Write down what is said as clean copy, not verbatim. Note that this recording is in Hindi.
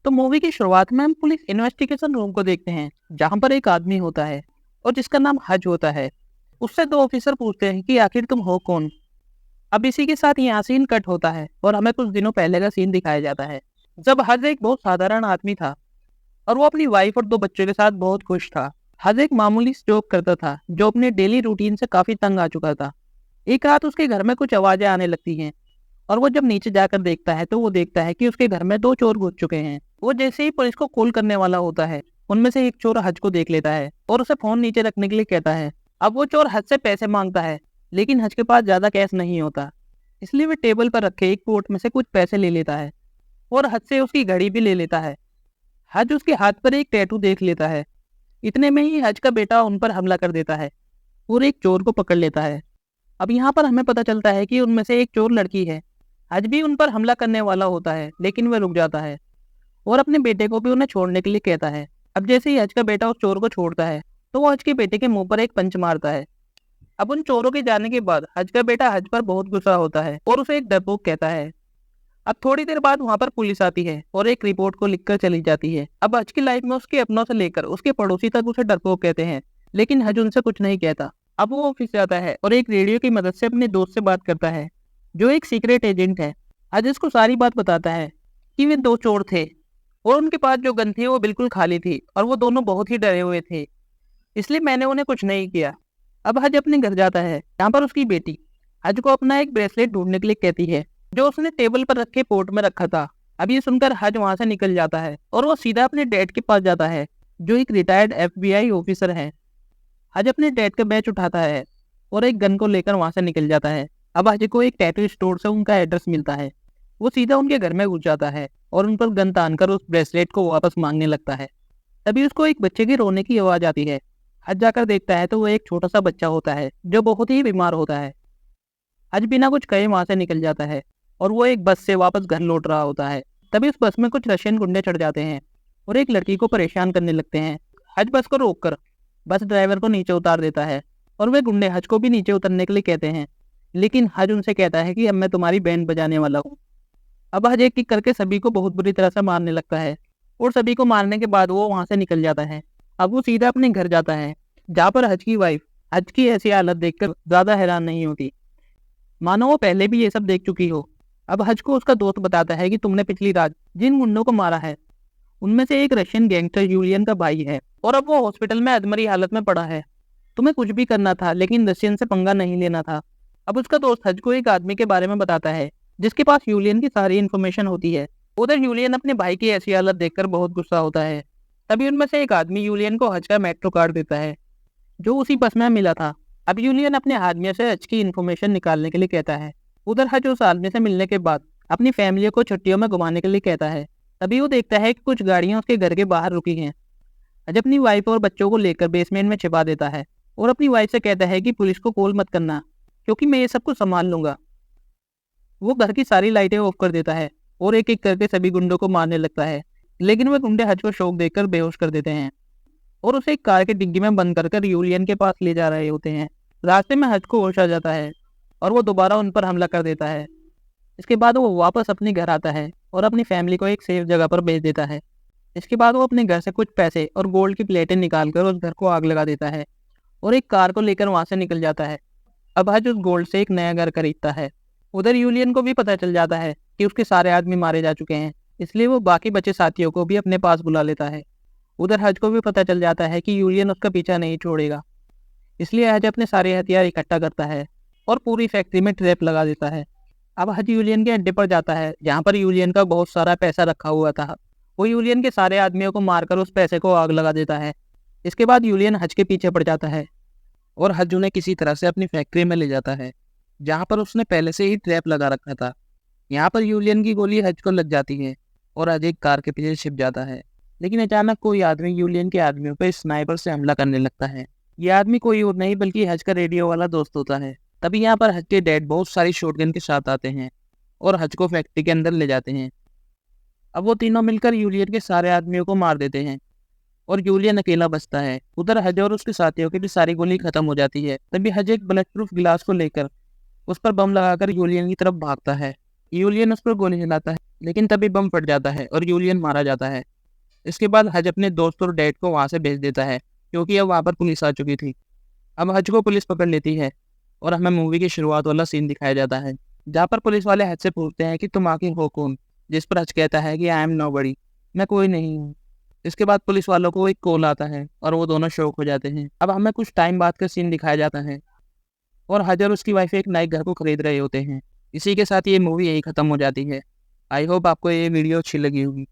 तो मूवी की शुरुआत में हम पुलिस इन्वेस्टिगेशन रूम को देखते हैं, जहां पर एक आदमी होता है और जिसका नाम हज होता है। उससे दो ऑफिसर पूछते हैं कि आखिर तुम हो कौन। अब इसी के साथ यहाँ सीन कट होता है और हमें कुछ दिनों पहले का सीन दिखाया जाता है, जब हज एक बहुत साधारण आदमी था और वो अपनी वाइफ और दो बच्चों के साथ बहुत खुश था। हज एक मामूली जॉब करता था जो अपने डेली रूटीन से काफी तंग आ चुका था। एक रात उसके घर में कुछ आवाजें आने लगती हैं और वो जब नीचे जाकर देखता है तो वो देखता है कि उसके घर में दो चोर घुस चुके हैं। वो जैसे ही पुलिस को कॉल करने वाला होता है, उनमें से एक चोर हज को देख लेता है और उसे फोन नीचे रखने के लिए कहता है। अब वो चोर हज से पैसे मांगता है, लेकिन हज के पास ज्यादा कैश नहीं होता, इसलिए वो टेबल पर रखे एक कोट में से कुछ पैसे ले लेता है और हज से उसकी घड़ी भी ले लेता है। हज उसके हाथ पर एक टैटू देख लेता है। इतने में ही हज का बेटा उन पर हमला कर देता है और एक चोर को पकड़ लेता है। अब यहाँ पर हमें पता चलता है कि उनमें से एक चोर लड़की है। हज भी उन पर हमला करने वाला होता है, लेकिन वह रुक जाता है और अपने बेटे को भी उन्हें छोड़ने के लिए कहता है। अब जैसे ही हज का बेटा उस चोर को छोड़ता है तो वो हज के बेटे के मुंह पर एक पंच मारता है। अब उन चोरों के जाने के बाद हज का बेटा हज पर बहुत गुस्सा होता है और उसे एक डरपोक कहता है। अब थोड़ी देर बाद वहां पर पुलिस आती है और एक रिपोर्ट को लिखकर चली जाती है। अब हज की लाइफ में उसके अपनों से लेकर उसके पड़ोसी तक उसे डरपोक कहते हैं, लेकिन हज उनसे कुछ नहीं कहता। अब वो ऑफिस जाता है और एक रेडियो की मदद से अपने दोस्त से बात करता है, जो एक सीक्रेट एजेंट है। हज इसको सारी बात बताता है कि वे दो चोर थे और उनके पास जो गन थी वो बिल्कुल खाली थी और वो दोनों बहुत ही डरे हुए थे, इसलिए मैंने उन्हें कुछ नहीं किया। अब हज अपने घर जाता है, यहाँ पर उसकी बेटी हज को अपना एक ब्रेसलेट ढूंढने के लिए कहती है, जो उसने टेबल पर रखे पोर्ट में रखा था। अब ये सुनकर हज वहां से निकल जाता है और वो सीधा अपने डैड के पास जाता है, जो एक रिटायर्ड FBI ऑफिसर है। हज अपने डैड का बैच उठाता है और एक गन को लेकर वहां से निकल जाता है। अब हज को एक टैटू स्टोर से उनका एड्रेस मिलता है। वो सीधा उनके घर में घुस जाता है और उन पर गन तानकर उस ब्रेसलेट को वापस मांगने लगता है। तभी उसको एक बच्चे की रोने की आवाज आती है। हज जाकर देखता है तो वो एक छोटा सा बच्चा होता है जो बहुत ही बीमार होता है। हज बिना कुछ कहे वहां से निकल जाता है और वो एक बस से वापस घर लौट रहा होता है। तभी उस बस में कुछ रशियन गुंडे चढ़ जाते हैं और एक लड़की को परेशान करने लगते हैं। हज बस को रोककर बस ड्राइवर को नीचे उतार देता है और वे गुंडे हज को भी नीचे उतरने के लिए कहते हैं, लेकिन हज उनसे कहता है कि अब मैं तुम्हारी बैंड बजाने वाला हूँ। अब हज एक एक करके सभी को बहुत बुरी तरह से मारने लगता है और सभी को मारने के बाद वो वहां से निकल जाता है। अब वो सीधा अपने घर जाता है, जहाँ पर हज की वाइफ हज की ऐसी हालत देखकर ज्यादा हैरान नहीं होती, मानो वो पहले भी ये सब देख चुकी हो। अब हज को उसका दोस्त बताता है कि तुमने पिछली रात जिन गुंडों को मारा है उनमें से एक रशियन गैंगस्टर यूलियन का भाई है और अब वो हॉस्पिटल में अधमरी हालत में पड़ा है। तुम्हें कुछ भी करना था, लेकिन रशियन से पंगा नहीं लेना था। अब उसका दोस्त हज को एक आदमी के बारे में बताता है जिसके पास यूलियन की सारी इन्फॉर्मेशन होती है। उधर यूलियन अपने भाई की ऐसी हालत देखकर बहुत गुस्सा होता है। तभी उनमें से एक आदमी यूलियन को हज का मेट्रो कार्ड देता है, जो उसी बस में मिला था। अब यूलियन अपने आदमी से हज की इन्फॉर्मेशन निकालने के लिए कहता है। उधर हज उस आदमी से मिलने के बाद अपनी फैमिली को छुट्टियों में घुमाने के लिए कहता है। तभी वो देखता है कि कुछ गाड़ियां उसके घर के बाहर रुकी हैं। हज अपनी वाइफ और बच्चों को लेकर बेसमेंट में छिपा देता है और अपनी वाइफ से कहता है कि पुलिस को कॉल मत करना, क्योंकि मैं ये सब कुछ संभाल लूंगा। वो घर की सारी लाइटें ऑफ कर देता है और एक एक करके सभी गुंडों को मारने लगता है, लेकिन वे गुंडे हज को शौक देकर बेहोश कर देते हैं और उसे एक कार की डिग्गी में बंद कर यूलियन के पास ले जा रहे होते हैं। रास्ते में हज को होश आ जाता है और वो दोबारा उन पर हमला कर देता है। इसके बाद वो वापस अपने घर आता है और अपनी फैमिली को एक सेफ जगह पर भेज देता है। इसके बाद वो अपने घर से कुछ पैसे और गोल्ड की प्लेटें निकालकर उस घर को आग लगा देता है और एक कार को लेकर वहां से निकल जाता है। अब हज उस गोल्ड से एक नया घर खरीदता है। उधर यूलियन को भी पता चल जाता है कि उसके सारे आदमी मारे जा चुके हैं, इसलिए वो बाकी बचे साथियों को भी अपने पास बुला लेता है। उधर हज को भी पता चल जाता है कि यूलियन उसका पीछा नहीं छोड़ेगा, इसलिए हज अपने सारे हथियार इकट्ठा करता है और पूरी फैक्ट्री में ट्रैप लगा देता है। अब हज यूलियन के अड्डे पर जाता है, जहाँ पर यूलियन का बहुत सारा पैसा रखा हुआ था। वो यूलियन के सारे आदमियों को मारकर उस पैसे को आग लगा देता है। इसके बाद यूलियन हज के पीछे पड़ जाता है और हज उन्हें किसी तरह से अपनी फैक्ट्री में ले जाता है, जहाँ पर उसने पहले से ही ट्रैप लगा रखा था। यहाँ पर यूलियन की गोली हज को लग जाती है और हज एक कार के पीछे छिप जाता है, लेकिन अचानक कोई आदमी यूलियन के आदमियों पर स्नाइपर से हमला करने लगता है। यह आदमी कोई और नहीं बल्कि हज का रेडियो वाला दोस्त होता है। तभी यहाँ पर हज के डैड बहुत सारी शॉटगन के साथ आते हैं और हज को फैक्ट्री के अंदर ले जाते हैं। अब वो तीनों मिलकर यूलियन के सारे आदमियों को मार देते हैं और यूलियन अकेला बचता है। उधर हज और उसके साथियों की भी सारी गोली खत्म हो जाती है। तभी हज एक बुलेट प्रूफ गिलास को लेकर उस पर बम लगाकर यूलियन की तरफ भागता है यूलियन उस पर गोली चलाता है, लेकिन तभी बम फट जाता है और यूलियन मारा जाता है। इसके बाद हज अपने दोस्त और डैड को वहाँ से भेज देता है, क्योंकि अब वहाँ पर पुलिस आ चुकी थी। अब हज को पुलिस पकड़ लेती है और हमें मूवी की शुरुआत वाला सीन दिखाया जाता है, जहाँ पर पुलिस वाले हज से पूछते हैं कि तुम आखिर हो कौन, जिस पर हज कहता है कि आई एम नोबडी, मैं कोई नहीं हूँ। इसके बाद पुलिस वालों को एक कॉल आता है और वो दोनों शॉक हो जाते हैं। अब हमें कुछ टाइम बाद का सीन दिखाया जाता है और हज और उसकी वाइफ एक नए घर को खरीद रहे होते हैं। इसी के साथ ये मूवी यही खत्म हो जाती है। आई होप आपको ये वीडियो अच्छी लगी होगी।